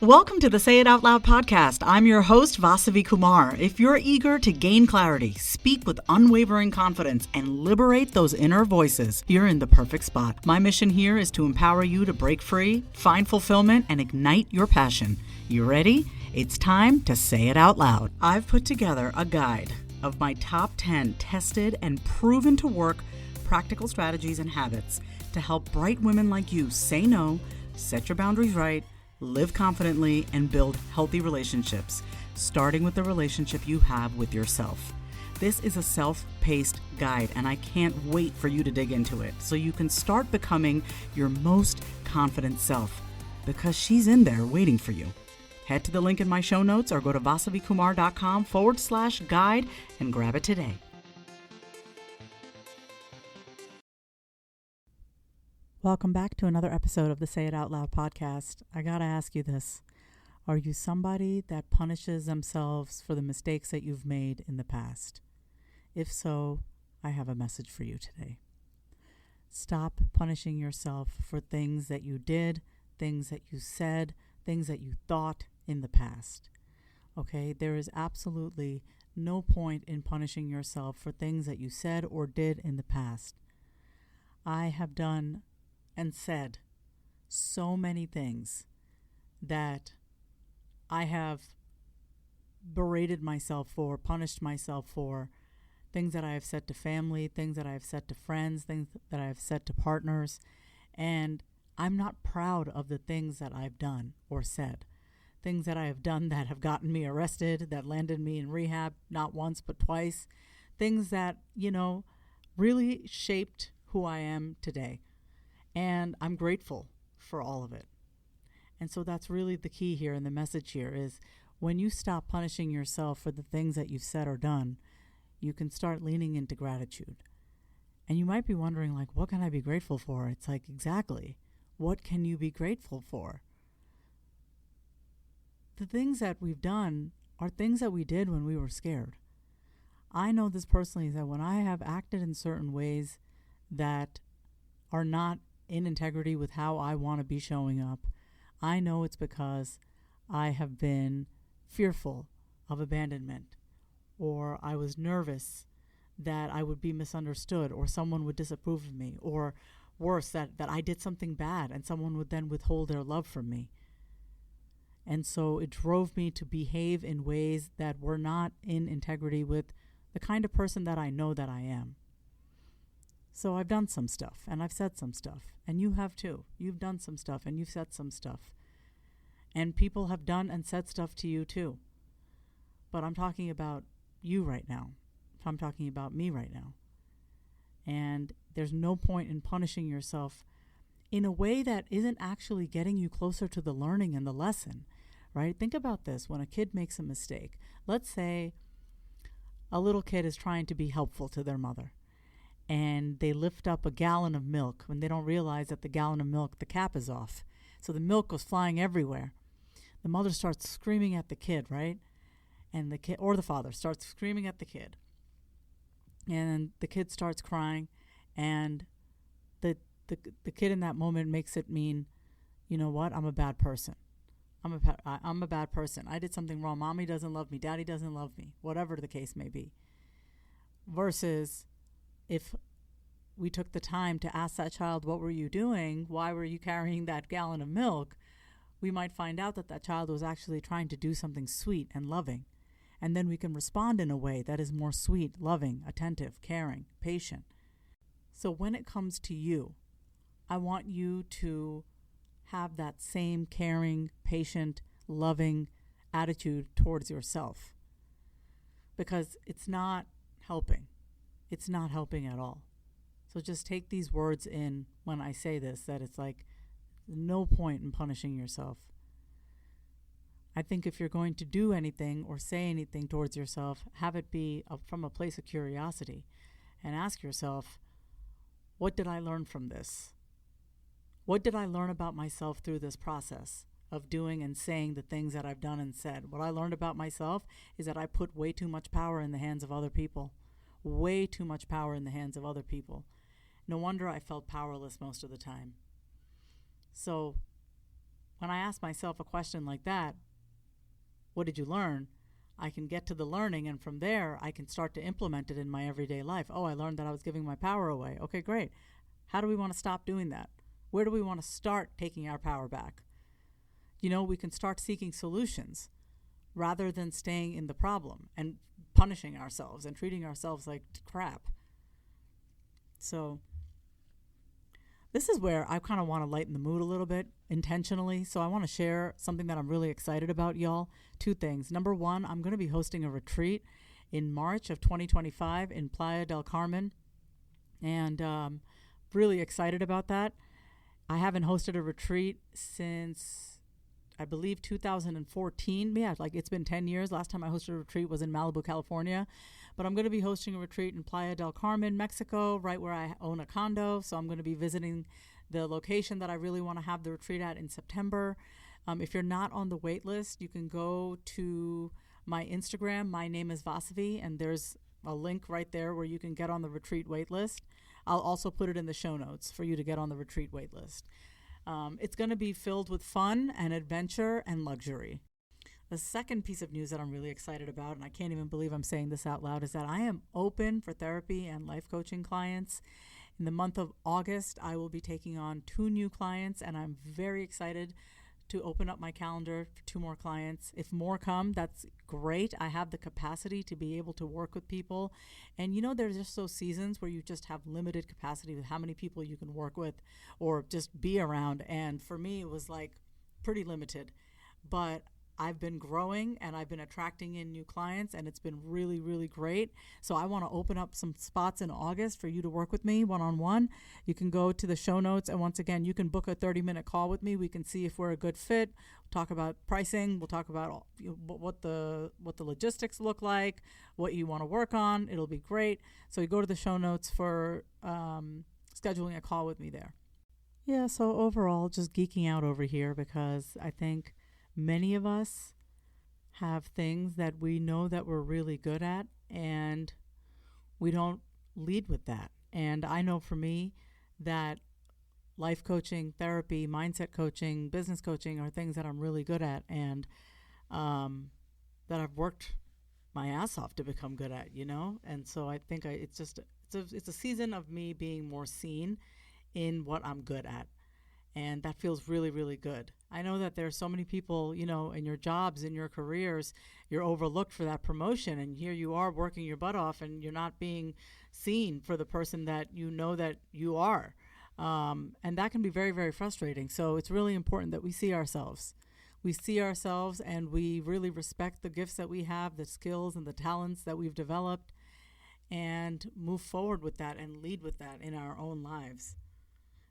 Welcome to the Say It Out Loud podcast. I'm your host, Vasavi Kumar. If you're eager to gain clarity, speak with unwavering confidence, and liberate those inner voices, you're in the perfect spot. My mission here is to empower you to break free, find fulfillment, and ignite your passion. You ready? It's time to say it out loud. I've put together a guide of my top 10 tested and proven to work practical strategies and habits to help bright women like you say no, set your boundaries right, live confidently, and build healthy relationships, starting with the relationship you have with yourself. This is a self-paced guide, and I can't wait for you to dig into it so you can start becoming your most confident self, because she's in there waiting for you. Head to the link in my show notes or go to vasavikumar.com/guide and grab it today. Welcome back to another episode of the Say It Out Loud podcast. I gotta ask you this. Are you somebody that punishes themselves for the mistakes that you've made in the past? If so, I have a message for you today. Stop punishing yourself for things that you did, things that you said, things that you thought in the past. Okay? There is absolutely no point in punishing yourself for things that you said or did in the past. I have done and said so many things that I have berated myself for, punished myself for, things that I have said to family, things that I have said to friends, things that I have said to partners, and I'm not proud of the things that I've done or said. Things that I have done that have gotten me arrested, that landed me in rehab, not once but twice. Things that, really shaped who I am today. And I'm grateful for all of it. And so that's really the key here, and the message here is when you stop punishing yourself for the things that you've said or done, you can start leaning into gratitude. And you might be wondering, what can I be grateful for? It's exactly. What can you be grateful for? The things that we've done are things that we did when we were scared. I know this personally, that when I have acted in certain ways that are not in integrity with how I want to be showing up, I know it's because I have been fearful of abandonment, or I was nervous that I would be misunderstood, or someone would disapprove of me, or worse, that I did something bad and someone would then withhold their love from me. And so it drove me to behave in ways that were not in integrity with the kind of person that I know that I am. So I've done some stuff, and I've said some stuff, and you have too. You've done some stuff, and you've said some stuff. And people have done and said stuff to you too. But I'm talking about you right now. I'm talking about me right now. And there's no point in punishing yourself in a way that isn't actually getting you closer to the learning and the lesson, right? Think about this. When a kid makes a mistake, let's say a little kid is trying to be helpful to their mother, and they lift up a gallon of milk when they don't realize that the gallon of milk, the cap is off. So the milk goes flying everywhere. The mother starts screaming at the kid, right? And the kid, or the father, starts screaming at the kid. And the kid starts crying, and the kid in that moment makes it mean, you know what, I'm a bad person. I'm a bad person. I did something wrong. Mommy doesn't love me. Daddy doesn't love me. Whatever the case may be. Versus if we took the time to ask that child, what were you doing? Why were you carrying that gallon of milk? We might find out that child was actually trying to do something sweet and loving. And then we can respond in a way that is more sweet, loving, attentive, caring, patient. So when it comes to you, I want you to have that same caring, patient, loving attitude towards yourself. Because it's not helping. It's not helping at all. So just take these words in when I say this, that it's no point in punishing yourself. I think if you're going to do anything or say anything towards yourself, have it be from a place of curiosity, and ask yourself, what did I learn from this? What did I learn about myself through this process of doing and saying the things that I've done and said? What I learned about myself is that I put way too much power in the hands of other people. Way too much power in the hands of other people. No wonder I felt powerless most of the time. So when I ask myself a question like that, what did you learn? I can get to the learning, and from there, I can start to implement it in my everyday life. Oh, I learned that I was giving my power away. Okay, great. How do we want to stop doing that? Where do we want to start taking our power back? We can start seeking solutions rather than staying in the problem and punishing ourselves and treating ourselves like crap. So this is where I kind of want to lighten the mood a little bit intentionally. So I want to share something that I'm really excited about, y'all. 2 things. Number 1, I'm going to be hosting a retreat in March of 2025 in Playa del Carmen. And really excited about that. I haven't hosted a retreat since, I believe, 2014. Yeah, it's been 10 years. Last time I hosted a retreat was in Malibu, California. But I'm going to be hosting a retreat in Playa del Carmen, Mexico, right where I own a condo. So I'm going to be visiting the location that I really want to have the retreat at in September. If you're not on the wait list, you can go to my Instagram. My name is Vasavi, and there's a link right there where you can get on the retreat wait list. I'll also put it in the show notes for you to get on the retreat wait list. It's going to be filled with fun and adventure and luxury. The second piece of news that I'm really excited about, and I can't even believe I'm saying this out loud, is that I am open for therapy and life coaching clients. In the month of August, I will be taking on 2 new clients, and I'm very excited to open up my calendar for 2 more clients. If more come, that's great. I have the capacity to be able to work with people. And there's just those seasons where you just have limited capacity with how many people you can work with or just be around. And for me, it was pretty limited. But I've been growing and I've been attracting in new clients, and it's been really, really great. So I want to open up some spots in August for you to work with me one-on-one. You can go to the show notes, and once again, you can book a 30-minute call with me. We can see if we're a good fit. We'll talk about pricing. We'll talk about what the logistics look like, what you want to work on. It'll be great. So you go to the show notes for scheduling a call with me there. Yeah, so overall, just geeking out over here because I think many of us have things that we know that we're really good at, and we don't lead with that. And I know for me that life coaching, therapy, mindset coaching, business coaching are things that I'm really good at, and that I've worked my ass off to become good at, And so I think it's a season of me being more seen in what I'm good at. And that feels really, really good. I know that there are so many people, in your jobs, in your careers, you're overlooked for that promotion. And here you are working your butt off and you're not being seen for the person that you know that you are. And that can be very, very frustrating. So it's really important that we see ourselves. We see ourselves and we really respect the gifts that we have, the skills and the talents that we've developed, and move forward with that and lead with that in our own lives.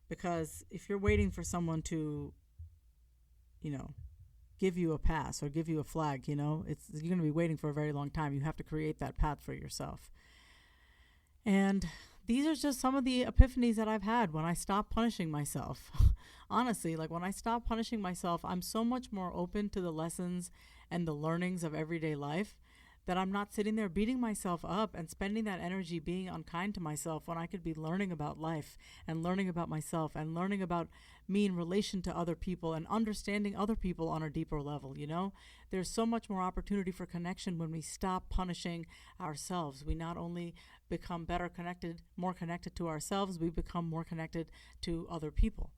Because if you're waiting for someone to, give you a pass or give you a flag, you're going to be waiting for a very long time. You have to create that path for yourself. And these are just some of the epiphanies that I've had when I stopped punishing myself. Honestly, when I stopped punishing myself, I'm so much more open to the lessons and the learnings of everyday life that I'm not sitting there beating myself up and spending that energy being unkind to myself when I could be learning about life and learning about myself and learning about me in relation to other people and understanding other people on a deeper level. There's so much more opportunity for connection when we stop punishing ourselves. We not only become better connected, more connected to ourselves, we become more connected to other people.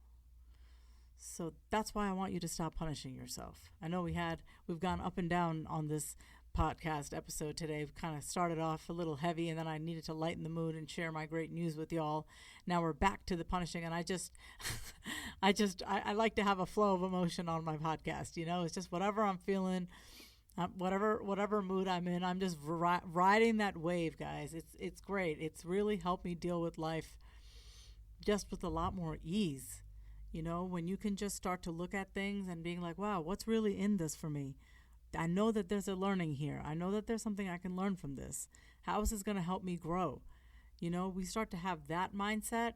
So that's why I want you to stop punishing yourself. I know we've gone up and down on this podcast episode today. We kind of started off a little heavy, and then I needed to lighten the mood and share my great news with y'all. Now we're back to the punishing, and I like to have a flow of emotion on my podcast. It's just whatever I'm feeling, whatever mood I'm in. I'm just riding that wave, guys. It's great. It's really helped me deal with life just with a lot more ease. When you can just start to look at things and being like, wow, what's really in this for me? I know that there's a learning here. I know that there's something I can learn from this. How is this going to help me grow? We start to have that mindset.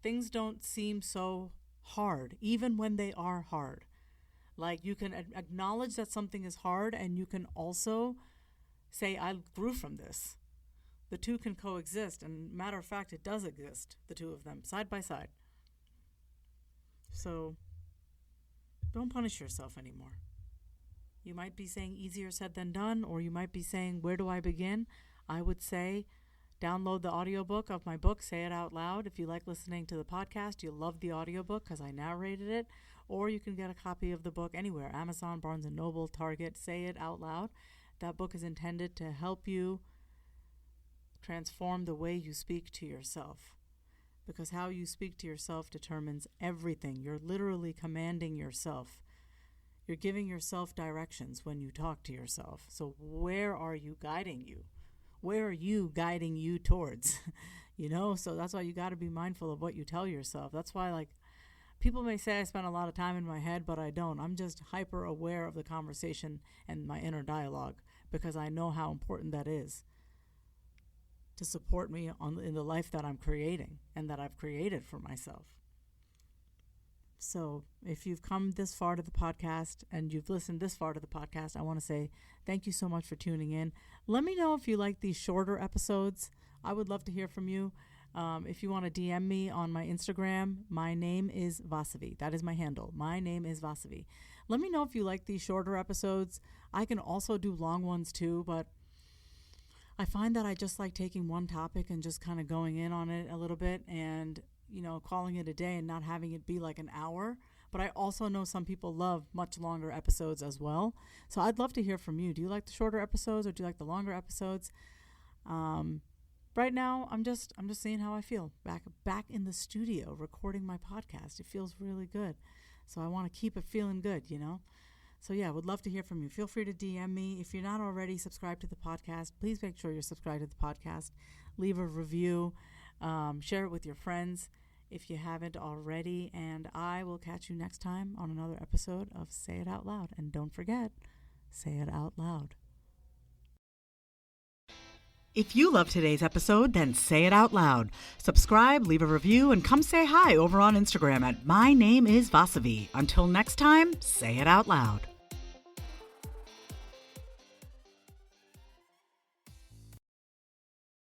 Things don't seem so hard, even when they are hard. You can acknowledge that something is hard, and you can also say, I grew from this. The two can coexist, and matter of fact, it does exist, the two of them, side by side. So Don't punish yourself anymore. You might be saying easier said than done, or you might be saying, where do I begin? I would say, download the audiobook of my book, Say It Out Loud. If you like listening to the podcast, you'll love the audiobook because I narrated it. Or you can get a copy of the book anywhere, Amazon, Barnes & Noble, Target, Say It Out Loud. That book is intended to help you transform the way you speak to yourself. Because how you speak to yourself determines everything. You're literally commanding yourself. You're giving yourself directions when you talk to yourself. So where are you guiding you? Where are you guiding you towards? So that's why you got to be mindful of what you tell yourself. That's why, people may say I spend a lot of time in my head, but I don't. I'm just hyper aware of the conversation and my inner dialogue because I know how important that is to support me in the life that I'm creating and that I've created for myself. So if you've come this far to the podcast and you've listened this far to the podcast, I want to say thank you so much for tuning in. Let me know if you like these shorter episodes. I would love to hear from you. If you want to DM me on my Instagram, my name is Vasavi. That is my handle. My name is Vasavi. Let me know if you like these shorter episodes. I can also do long ones too, but I find that I just like taking one topic and just kind of going in on it a little bit and, calling it a day and not having it be like an hour. But I also know some people love much longer episodes as well. So I'd love to hear from you. Do you like the shorter episodes or do you like the longer episodes? Right now, I'm just seeing how I feel. Back in the studio recording my podcast. It feels really good. So I want to keep it feeling good, So yeah, would love to hear from you. Feel free to DM me. If you're not already subscribed to the podcast, please make sure you're subscribed to the podcast. Leave a review. Share it with your friends if you haven't already. And I will catch you next time on another episode of Say It Out Loud. And don't forget, say it out loud. If you love today's episode, then say it out loud. Subscribe, leave a review, and come say hi over on Instagram at My Name is Vasavi. Until next time, say it out loud.